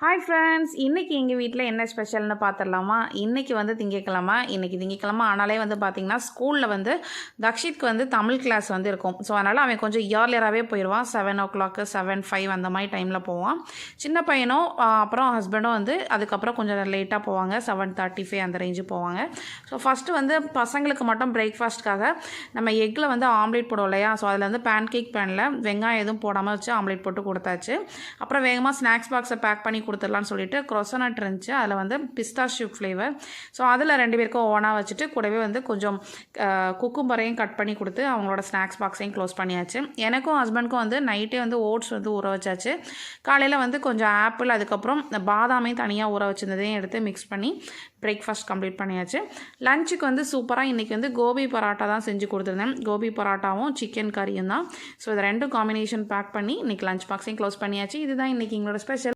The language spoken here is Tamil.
ஹாய் ஃப்ரெண்ட்ஸ், இன்றைக்கி எங்கள் வீட்டில் என்ன ஸ்பெஷல்னு பார்த்துடலாமா? இன்றைக்கி வந்து திங்கக்கிழமை. இன்றைக்கி திங்கக்கிழமை ஆனாலே வந்து பார்த்திங்கன்னா ஸ்கூலில் வந்து தக்ஷித்க்கு வந்து தமிழ் கிளாஸ் வந்து இருக்கும். ஸோ அதனால் அவன் கொஞ்சம் இயர்லியராகவே போயிடுவான். 7:00 7:05 அந்த மாதிரி டைமில் போவான். சின்ன பையனும் அப்புறம் ஹஸ்பண்டும் வந்து அதுக்கப்புறம் கொஞ்சம் லேட்டாக போவாங்க. 7:35 அந்த ரேஞ்சு போவாங்க. ஸோ ஃபஸ்ட்டு வந்து பசங்களுக்கு மட்டும் பிரேக்ஃபாஸ்ட்டுக்காக நம்ம எக்கில் வந்து ஆம்லேட் போடுவோம் இல்லையா? ஸோ அதில் வந்து பேன்கேக் பேனில் வெங்காயம் எதுவும் போடாமல் வச்சு ஆம்லேட் போட்டு கொடுத்தாச்சு. அப்புறம் வேகமாக ஸ்நாக்ஸ் பாக்ஸை பேக் பண்ணி கொடுத்துடலான்னு சொல்லிட்டு க்ரோசனட் இருந்துச்சு. அதில் வந்து பிஸ்தாஷியூ ஃப்ளேவர். ஸோ அதில் 2 பேருக்கும் ஓனாக வச்சுட்டு கூடவே வந்து கொஞ்சம் குக்கும்பரையும் கட் பண்ணி கொடுத்து அவங்களோட ஸ்நாக்ஸ் பாக்ஸையும் க்ளோஸ் பண்ணியாச்சு. எனக்கும் ஹஸ்பண்டுக்கும் வந்து நைட்டே வந்து ஓட்ஸ் வந்து ஊற வச்சாச்சு. காலையில் வந்து கொஞ்சம் ஆப்பிள் அதுக்கப்புறம் பாதாமையும் தனியாக ஊற வச்சுருந்ததையும் எடுத்து மிக்ஸ் பண்ணி பிரேக்ஃபாஸ்ட் கம்ப்ளீட் பண்ணியாச்சு. லஞ்சுக்கு வந்து சூப்பராக இன்றைக்கி வந்து கோபி பரோட்டா தான் செஞ்சு கொடுத்துருந்தேன். கோபி பரோட்டாவும் சிக்கன் கறியும் தான். ஸோ இது 2 காம்பினேஷன் பேக் பண்ணி இன்றைக்கி லஞ்ச் பாக்ஸையும் க்ளோஸ் பண்ணியாச்சு. இதுதான் இன்றைக்கி எங்களோட ஸ்பெஷல்.